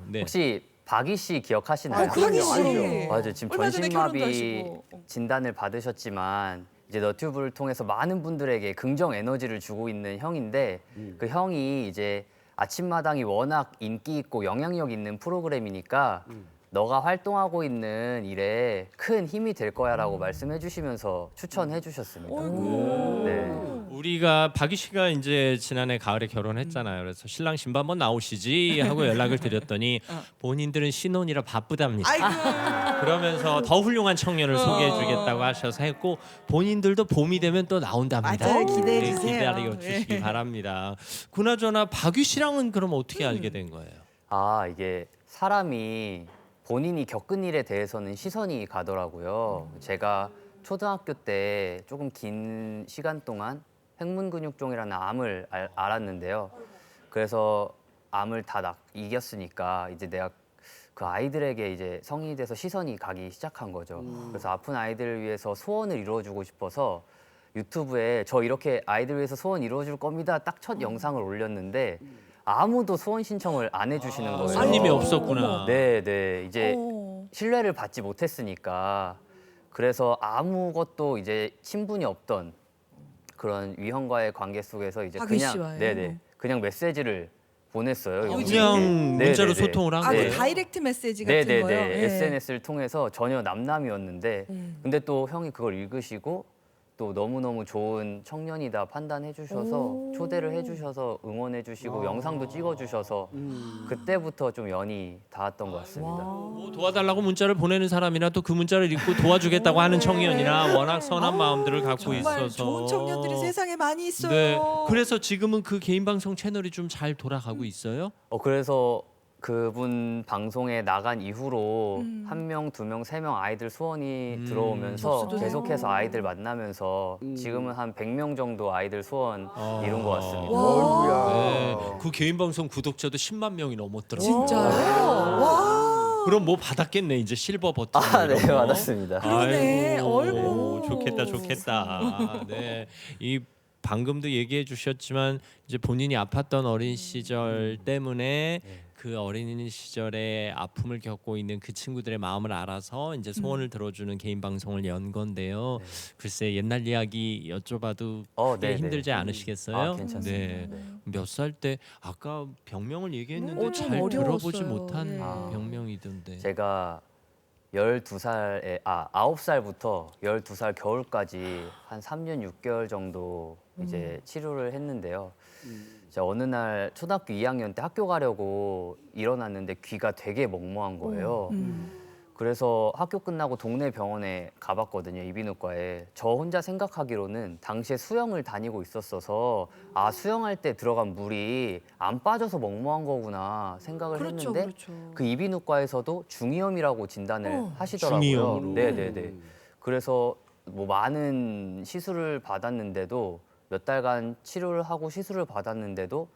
네. 혹시 박이 씨 기억하시나요? 박이 씨. 알죠. 맞아요. 지금 얼마 전에 결혼도 전신마비 하시고. 진단을 받으셨지만 이제 너튜브를 통해서 많은 분들에게 긍정 에너지를 주고 있는 형인데 그 형이 이제 아침마당이 워낙 인기 있고 영향력 있는 프로그램이니까 너가 활동하고 있는 일에 큰 힘이 될 거야라고 말씀해 주시면서 추천해 주셨습니다. 네. 우리가 박이 씨가 이제 지난해 가을에 결혼했잖아요. 그래서 신랑 신부 한번 나오시지 하고 연락을 드렸더니 본인들은 신혼이라 바쁘답니다. 아이고. 그러면서 더 훌륭한 청년을 소개해주겠다고 하셔서 했고 본인들도 봄이 되면 또 나온답니다. 맞아요. 기대해 네, 주세요. 기다려 주시기 네. 바랍니다. 그나저나 박유 씨랑은 그럼 어떻게 알게 된 거예요? 이게 사람이 본인이 겪은 일에 대해서는 시선이 가더라고요. 제가 초등학교 때 조금 긴 시간 동안 핵문근육종이라는 암을 알았는데요. 그래서 암을 다 이겼으니까 이제 내가 그 아이들에게 이제 성인이 돼서 시선이 가기 시작한 거죠. 그래서 아픈 아이들을 위해서 소원을 이루어주고 싶어서 유튜브에 저 이렇게 아이들 위해서 소원 이루어줄 겁니다. 딱 첫 영상을 올렸는데 아무도 소원 신청을 안 해주시는 거예요. 손님이 없었구나. 네. 이제 어. 신뢰를 받지 못했으니까 그래서 아무것도 이제 친분이 없던 그런 위형과의 관계 속에서 이제 박유 그냥 씨와요? 그냥 메시지를 보냈어요. 그냥 문자로 소통을 한 아, 거예요? 그 다이렉트 메시지 같은 거요? 예. SNS를 통해서 전혀 남남이었는데 근데 또 형이 그걸 읽으시고 또 너무너무 좋은 청년이다 판단해 주셔서 초대를 해 주셔서 응원해 주시고 영상도 찍어 주셔서 그때부터 좀 연이 닿았던 것 같습니다. 뭐 도와달라고 문자를 보내는 사람이나 또 그 문자를 읽고 도와주겠다고 하는 청년이나 워낙 선한 마음들을 갖고 정말 있어서 좋은 청년들이 세상에 많이 있어요. 네. 그래서 지금은 그 개인 방송 채널이 좀 잘 돌아가고 있어요? 그래서 그분 방송에 나간 이후로 한 명, 두 명, 세 명 아이들 소원이 들어오면서 접수도 계속해서 아이들 만나면서 지금은 한 100명 정도 아이들 소원 이룬 것 같습니다. 네. 그 개인 방송 구독자도 10만 명이 넘었더라고요. 진짜요? 와. 그럼 뭐 받았겠네 이제 실버 버튼. 네, 받았습니다. 그러네. 아이고, 어이구. 좋겠다. 네. 이 방금도 얘기해 주셨지만 이제 본인이 아팠던 어린 시절 때문에 그 어린 시절에 아픔을 겪고 있는 그 친구들의 마음을 알아서 이제 소원을 들어주는 개인 방송을 연 건데요. 글쎄 옛날 이야기 여쭤봐도 그게 네네. 힘들지 않으시겠어요? 괜찮습니다. 네. 몇 살 때 아까 병명을 얘기했는데 좀 잘 들어보지 어려웠어요. 못한 예. 병명이던데. 제가 12살에 9살부터 12살 겨울까지 한 3년 6개월 정도 이제 치료를 했는데요. 제가 어느 날 초등학교 2학년 때 학교 가려고 일어났는데 귀가 되게 멍멍한 거예요. 그래서 학교 끝나고 동네 병원에 가봤거든요, 이비인후과에. 저 혼자 생각하기로는 당시에 수영을 다니고 있었어서 수영할 때 들어간 물이 안 빠져서 멍멍한 거구나 생각을 그렇죠, 했는데 그렇죠. 그 이비인후과에서도 중이염이라고 진단을 하시더라고요. 중이염으로. 네네네. 그래서 뭐 많은 시술을 받았는데도 몇 달간 치료를 하고 시술을 받았는데도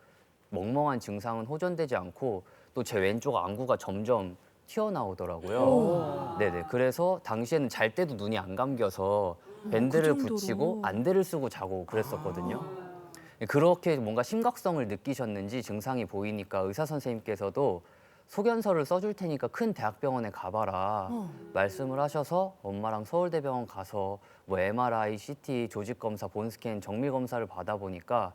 멍멍한 증상은 호전되지 않고 또 제 왼쪽 안구가 점점 튀어나오더라고요. 네네. 그래서 당시에는 잘 때도 눈이 안 감겨서 밴드를 정도로. 붙이고 안대를 쓰고 자고 그랬었거든요. 그렇게 뭔가 심각성을 느끼셨는지 증상이 보이니까 의사 선생님께서도 소견서를 써줄 테니까 큰 대학병원에 가봐라 말씀을 하셔서 엄마랑 서울대병원 가서 뭐 MRI, CT, 조직검사, 본스캔, 정밀검사를 받아보니까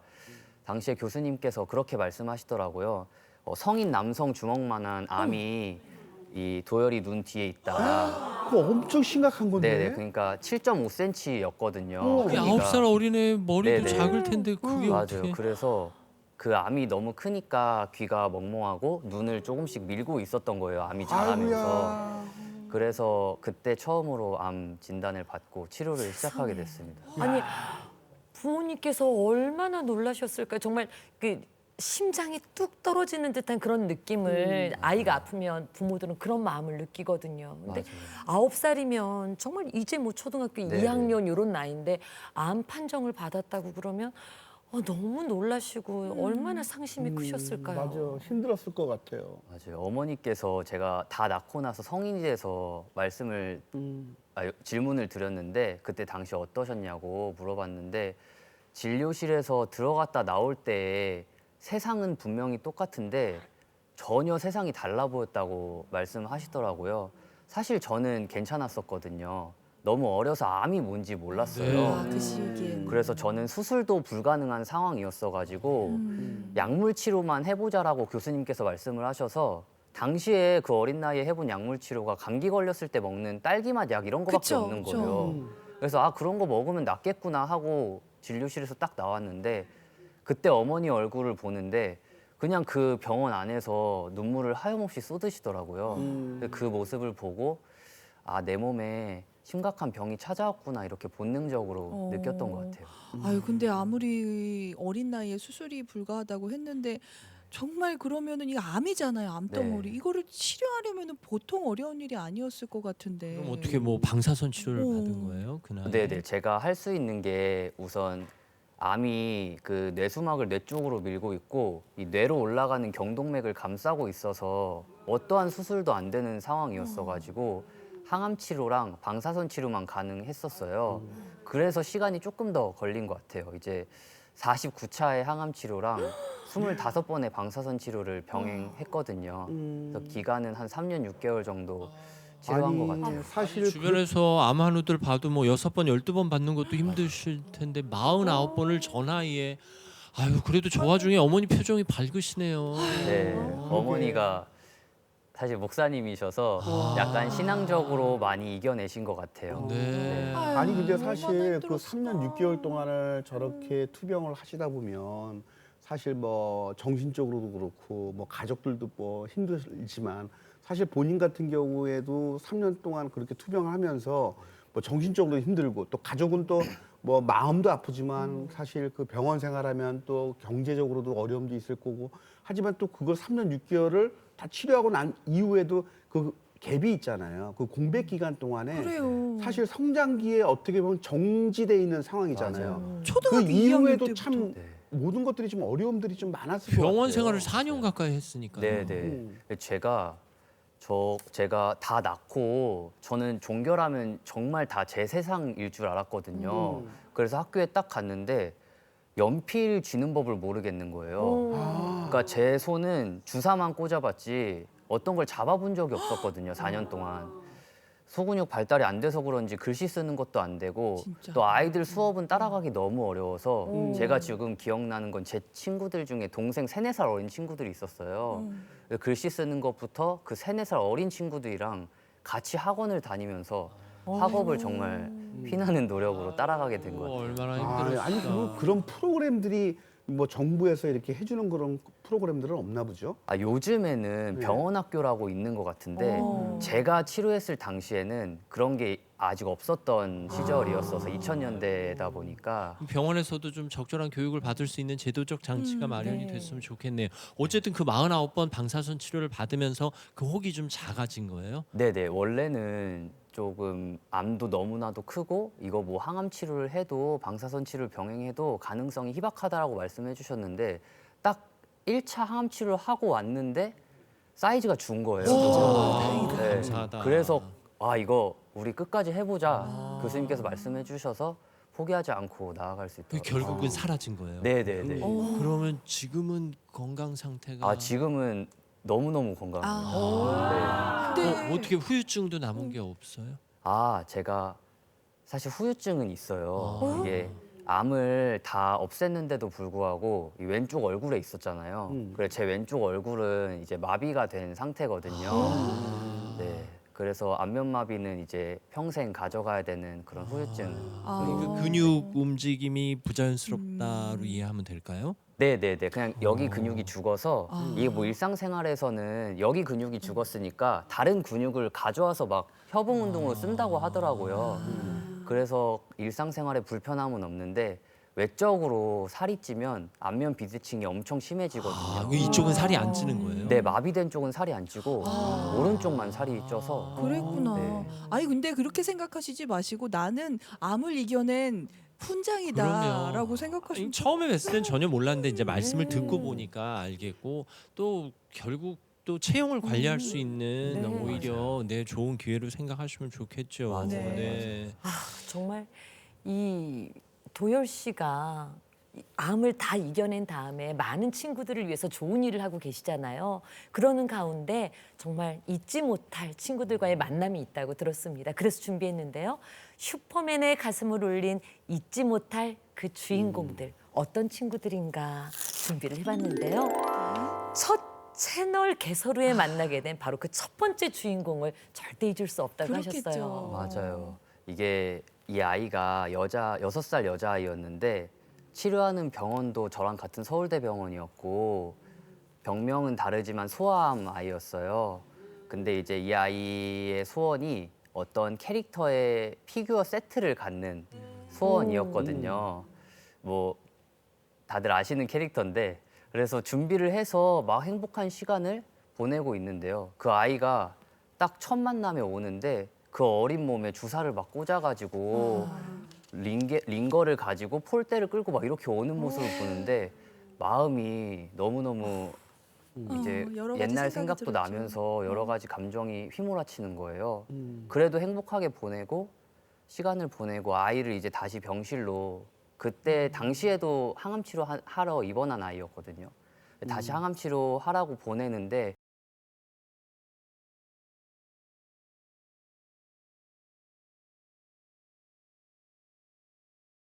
당시에 교수님께서 그렇게 말씀하시더라고요. 성인 남성 주먹만한 암이 이 도열이 눈 뒤에 있다. 그거 엄청 심각한 건데. 네네, 그러니까 7.5cm였거든요. 그게 9살 어린애 머리도 네네. 작을 텐데 그게 맞아요. 어떻게? 그래서 그 암이 너무 크니까 귀가 멍멍하고 눈을 조금씩 밀고 있었던 거예요. 암이 자라면서. 아이고야. 그래서 그때 처음으로 암 진단을 받고 치료를 시작하게 됐습니다. 아니 부모님께서 얼마나 놀라셨을까요? 정말 그 심장이 뚝 떨어지는 듯한 그런 느낌을 아이가 아프면 부모들은 그런 마음을 느끼거든요. 근데 맞아요. 9살이면 정말 이제 뭐 초등학교 네네. 2학년 이런 나이인데 암 판정을 받았다고 그러면 너무 놀라시고 얼마나 상심이 크셨을까요? 맞아. 힘들었을 것 같아요. 맞아요. 어머니께서 제가 다 낳고 나서 성인이 돼서 질문을 드렸는데 그때 당시 어떠셨냐고 물어봤는데 진료실에서 들어갔다 나올 때 세상은 분명히 똑같은데 전혀 세상이 달라 보였다고 말씀하시더라고요. 사실 저는 괜찮았었거든요. 너무 어려서 암이 뭔지 몰랐어요. 아, 그 시기에. 그래서 저는 수술도 불가능한 상황이었어가지고 약물 치료만 해보자라고 교수님께서 말씀을 하셔서 당시에 그 어린 나이에 해본 약물 치료가 감기 걸렸을 때 먹는 딸기맛 약 이런 거밖에 그쵸, 없는 그쵸. 거예요. 그래서 아 그런 거 먹으면 낫겠구나 하고 진료실에서 딱 나왔는데 그때 어머니 얼굴을 보는데 그냥 그 병원 안에서 눈물을 하염없이 쏟으시더라고요. 근데 그 모습을 보고 아 내 몸에 심각한 병이 찾아왔구나 이렇게 본능적으로 느꼈던 것 같아요. 아유, 근데 아무리 어린 나이에 수술이 불가하다고 했는데 정말 그러면은 이게 암이잖아요, 암덩어리. 네. 이거를 치료하려면은 보통 어려운 일이 아니었을 것 같은데. 그럼 어떻게 뭐 방사선 치료를 오. 받은 거예요? 그날? 네네 제가 할 수 있는 게 우선 암이 그 뇌수막을 뇌 쪽으로 밀고 있고 이 뇌로 올라가는 경동맥을 감싸고 있어서 어떠한 수술도 안 되는 상황이었어가지고 항암 치료랑 방사선 치료만 가능했었어요. 그래서 시간이 조금 더 걸린 것 같아요. 이제 49차의 항암 치료랑 25번의 방사선 치료를 병행했거든요. 그래서 기간은 한 3년 6개월 정도 치료한 것 같아요. 사실 그 주변에서 암 환우들 봐도 뭐 6번, 12번 받는 것도 힘드실 텐데 49번을 저 나이에 아유 그래도 저 와중에 어머니 표정이 밝으시네요. 네, 어머니가 사실 목사님이셔서 약간 신앙적으로 많이 이겨내신 것 같아요. 네. 아유, 아니 근데 얼마나 사실 그 힘들었을까. 3년 6개월 동안을 저렇게 투병을 하시다 보면 사실 뭐 정신적으로도 그렇고 뭐 가족들도 뭐 힘들지만 사실 본인 같은 경우에도 3년 동안 그렇게 투병을 하면서 뭐 정신적으로 힘들고 또 가족은 또 뭐 마음도 아프지만 사실 그 병원 생활하면 또 경제적으로도 어려움도 있을 거고 하지만 또 그걸 3년 6개월을 다 치료하고 난 이후에도 그 갭이 있잖아요. 그 공백 기간 동안에 그래요. 사실 성장기에 어떻게 보면 정지돼 있는 상황이잖아요. 맞아요. 그 초등학교 2학년 이후에도 때부터. 참 네. 모든 것들이 좀 어려움들이 좀 많았을 것 같아요. 병원 생활을 4년 가까이 했으니까. 네네. 제가 다 낳고 저는 종결하면 정말 다 제 세상일 줄 알았거든요. 그래서 학교에 딱 갔는데 연필 쥐는 법을 모르겠는 거예요. 그러니까 제 손은 주사만 꽂아봤지 어떤 걸 잡아본 적이 없었거든요. 4년 동안. 소근육 발달이 안 돼서 그런지 글씨 쓰는 것도 안 되고 진짜. 또 아이들 수업은 따라가기 너무 어려워서 제가 지금 기억나는 건 제 친구들 중에 동생 3, 4살 어린 친구들이 있었어요. 글씨 쓰는 것부터 그 3, 4살 어린 친구들이랑 같이 학원을 다니면서 학업을 정말 피나는 노력으로 따라가게 된 것 같아요. 얼마나 힘들었을까. 아니 그런 프로그램들이 뭐 정부에서 이렇게 해주는 그런 프로그램들은 없나 보죠? 아, 요즘에는 네. 병원 학교라고 있는 것 같은데 제가 치료했을 당시에는 그런 게 아직 없었던 시절이었어서 2000년대다 보니까 병원에서도 좀 적절한 교육을 받을 수 있는 제도적 장치가 마련이 네. 됐으면 좋겠네요. 어쨌든 그 49번 방사선 치료를 받으면서 그 혹이 좀 작아진 거예요? 네네 원래는 조금 암도 너무나도 크고 이거 뭐 항암 치료를 해도 방사선 치료를 병행해도 가능성이 희박하다라고 말씀해 주셨는데 딱 1차 항암 치료를 하고 왔는데 사이즈가 준 거예요. 다행이다. 네. 감사하다. 그래서 아 이거 우리 끝까지 해보자 교수님께서 말씀해 주셔서 포기하지 않고 나아갈 수 그 있더라고요. 결국은 사라진 거예요. 네네네. 그러면 지금은 건강 상태가 아 지금은 너무너무 건강해요. 근데 어떻게 후유증도 남은 게 없어요? 아 제가 사실 후유증은 있어요. 이게 암을 다 없앴는데도 불구하고 이 왼쪽 얼굴에 있었잖아요. 그래 제 왼쪽 얼굴은 이제 마비가 된 상태거든요. 네. 그래서 안면마비는 이제 평생 가져가야 되는 그런 후유증. 그 근육 움직임이 부자연스럽다로 이해하면 될까요? 네네네. 그냥 여기 근육이 죽어서 아. 이게 뭐 일상생활에서는 여기 근육이 죽었으니까 다른 근육을 가져와서 막 협응 운동으로 쓴다고 하더라고요. 그래서 일상생활에 불편함은 없는데 외적으로 살이 찌면 안면 비대칭이 엄청 심해지거든요. 이쪽은 살이 안 찌는 거예요? 네, 마비된 쪽은 살이 안 찌고 오른쪽만 살이 쪄서 그랬구나. 네. 아니 근데 그렇게 생각하시지 마시고 나는 암을 이겨낸 훈장이다라고 그럼요. 생각하시면 처음에 뵀을 땐 전혀 몰랐는데 이제 말씀을 듣고 보니까 알겠고 또 결국 또 체형을 관리할 수 있는 네. 오히려 좋은 기회로 생각하시면 좋겠죠. 맞아요. 네. 정말 이 도열 씨가 암을 다 이겨낸 다음에 많은 친구들을 위해서 좋은 일을 하고 계시잖아요. 그러는 가운데 정말 잊지 못할 친구들과의 만남이 있다고 들었습니다. 그래서 준비했는데요. 슈퍼맨의 가슴을 울린 잊지 못할 그 주인공들 어떤 친구들인가 준비를 해봤는데요. 첫 채널 개설 후에 만나게 된 바로 그 첫 번째 주인공을 절대 잊을 수 없다고 그렇겠죠. 하셨어요. 맞아요. 이게 이 아이가 6살 여자아이였는데 치료하는 병원도 저랑 같은 서울대병원이었고 병명은 다르지만 소아암 아이였어요. 근데 이제 이 아이의 소원이 어떤 캐릭터의 피규어 세트를 갖는 소원이었거든요. 뭐 다들 아시는 캐릭터인데 그래서 준비를 해서 막 행복한 시간을 보내고 있는데요. 그 아이가 딱 첫 만남에 오는데 그 어린 몸에 주사를 막 꽂아가지고 링거를 가지고 폴대를 끌고 막 이렇게 오는 모습을 보는데 마음이 너무너무 이제 여러 가지 옛날 생각이 생각도 들었죠. 나면서 여러 가지 감정이 휘몰아치는 거예요. 음. 그래도 행복하게 보내고 시간을 보내고 아이를 이제 다시 병실로 그때 당시에도 항암 치료 하러 입원한 아이였거든요. 다시 항암 치료 하라고 보내는데